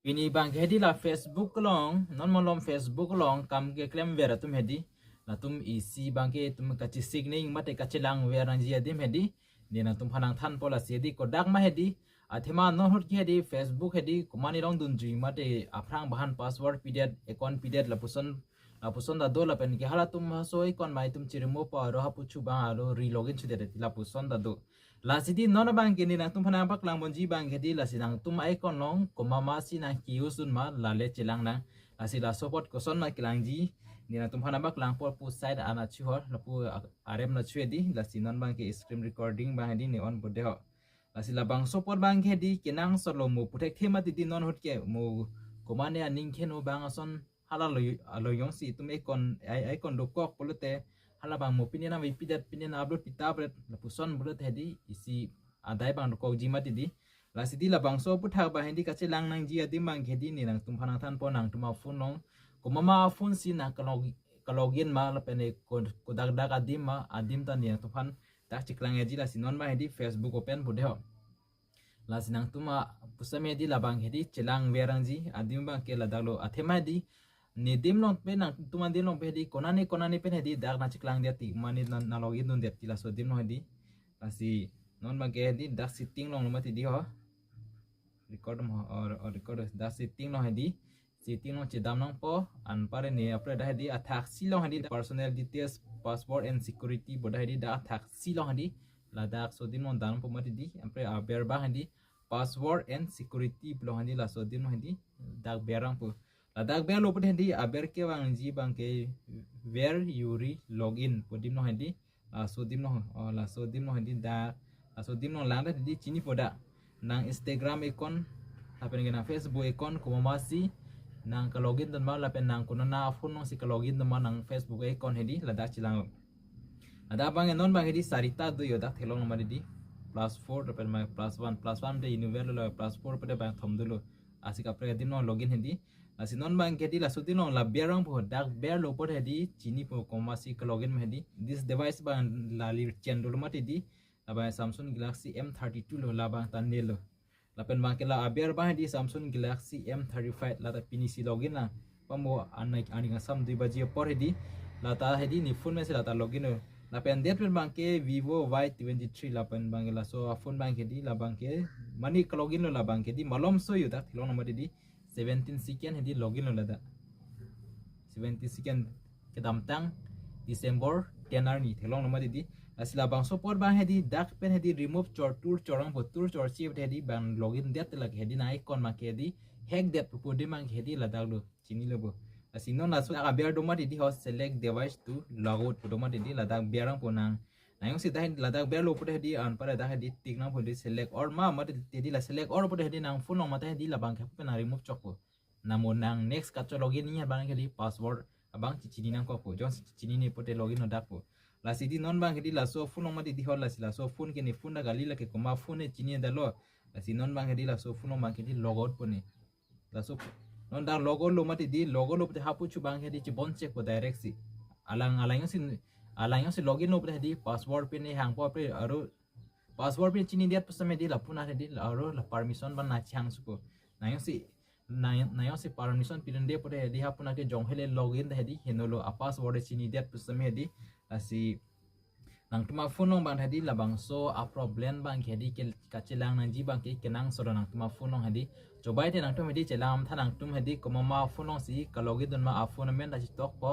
Pini bang hedi la Facebook long non molom Facebook long kam ke klem vera tum hedi la tum isi bang ke tum kachi signing mate kachi lang vera ji adim hedi ni na tum phanang than pola sedi ko dak ma hedi athema non hot ki hedi Facebook hedi kumani long dun ji mate afrang bahan password pided account pided la puson da do la pen ke hala tum so icon mai tum chirimo pa ro ha puchu ba ro re login chu de la puson da do la sidi non bang ke ni na tum phanang pak lang bon ji bang hedi la sinang tum icon long ko mama si na kiusun ma la le chilang na asila support ko son ma kilang ji ni na tum phanang pak lang por pu side ana chu hor la pu arem na chu di la sinon bang ke screen recording bang hedi ni on bude ho asila bang support bang hedi kinang solo mo putek thema ti non hot ke mo komane aning khen o bang ason hala lo yong si tum icon do kok polute hala bang mo pinin na pidat pinin upload pitabret la puson bulut hedi isi adai bang kok jima ti di la sidi la bang so puthak ba hendi kache lang nang ji adim bang hedi ni nang tum phanang than po nang tuma phone nong ko mama phone si na kalogin ma la pene ko dag adim ma adim ta ni tum phan tak chiklang eji la sinon ba hedi Facebook open bude ho la sinang tuma pusame di la bang hedi chilang verang ji adim bang ke la dalo athema di ni dim long pe nang tuma dim long pe di konani pe hedi dak na chiklang dia ti mani na login dun dia ti la so dim long hedi asi non bang ke hedi dak sitting long ma ti di ho record mo or record dak sitting long hedi sitting long chedam long po an pare ni apre da hedi athak si long hedi personal details passport and security boda hedi da athak si long hedi la dak so dim long dan po ma ti di apre ber ba hedi password and security long hedi la so dim long hedi dak berang po dak ber lo pun hendi aber ke wang ji bang ke where you re login podim no hendi so dim no la so dim no hendi da so dim no lang di chini poda nang Instagram account apen ngena Facebook account ko mamasi nang ka login dan ma la pen nang kuno na phone no si ka login dan ma nang Facebook account hendi la da chilang ada bang non bang hendi sarita do yoda thelong ma di +4 apen ma +1 de universal la +4 pada bang thom dulo asik apre dim no login hendi asinon bang kedi la sutin la berang po dak ber lo pot hedi chini po komasi ka login hedi this device bang la lir chen do mati di la bang Samsung Galaxy M32 lo la bang tan ne lo la pen bang kela aber bang hedi Samsung Galaxy M35 la ta pinisi login la pamo anai ani ngasam 2 baji por hedi la ta hedi ni phone me se la ta login lo la pen det pen bang ke Vivo Y23 la pen bang la so phone bang hedi la bang ke mani ka login lo la bang hedi malom so yu ta thilong mati di 17 second hedi login lo lada 17 second ke damtang December 10 ni thelong no madi di asila bang support bang hedi dak pen hedi remove tur chorang botur chor chip hedi bang login det lag hedi na icon ma ke di hack det pudi mang hedi lada lo chini lobo asino na so aber do madi di ho select device to logout do madi di lada berang ponang nayong si dahil ladak belo pud hedi an para dah hedi tigna pud select or ma mad tedi la select or pud hedi nang phone mata hedi la bang ke na remove chok po namun nang next kacho login ni bang hedi password abang cicini nang ko po jon cicini ni pud login dak po la sidi non bang hedi la so phone mata di hol la sila so phone ke ni phone da gali la ke ko ma phone cini da lo la si non bang hedi la so phone ma ke di logout po ni la so non da logo lo mata di logo lo pud hapu chu bang hedi chi bon check po direct si alang sin alangyo si login no hedi password pin ni hang po pre aro password pin chini diat pasame di la puna hedi aro la permission ban na chang suko nayo si permission pin de po hedi ha puna ke jong hele login hedi henolo a password chini diat pasame hedi asi nang tuma phone nong bang hedi la bang so a problem bang hedi ke kachilang nang ji bang ke kenang so nang tuma phone nong hedi cobai te nang tum hedi chelam thanang tum hedi komama phone nong si ka login don ma a phone men da chitok po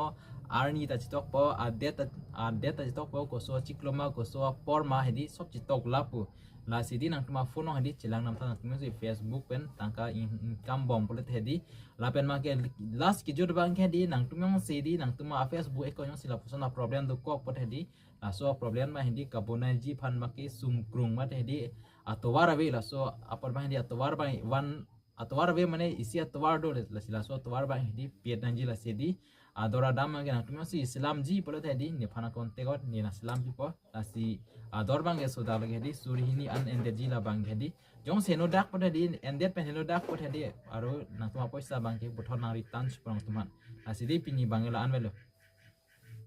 arni ta chitok po a data chitok po ko so chikloma ko so porma hedi sob chitok lapu la sidi nang tuma phone nong hedi chelang nam thanang tum si Facebook pen tangka income bom polet hedi la pen ma ke last ki jod bang hedi nang tum yong sidi nang tuma Facebook ko yong sila pusona problem do ko pot hedi la so problem ma hindi kabona ji phan ma ke sum krung ma hedi atowar ave la so apar ma hindi atowar ba one atowar ave mane isi atowar do la sila so atowar ba hindi piet nanji la sedi adora dam ma gena tumi si islam ji polo hedi ni phana konte got ni na islam ji po la si ador bang ge so da lage hedi suri hini an ended ji la bang hedi jong se no dak po hedi ended pen hello dak po hedi aro na tuma poisa bang ke buthon na return sprang tuman la sidi pini bang la an velo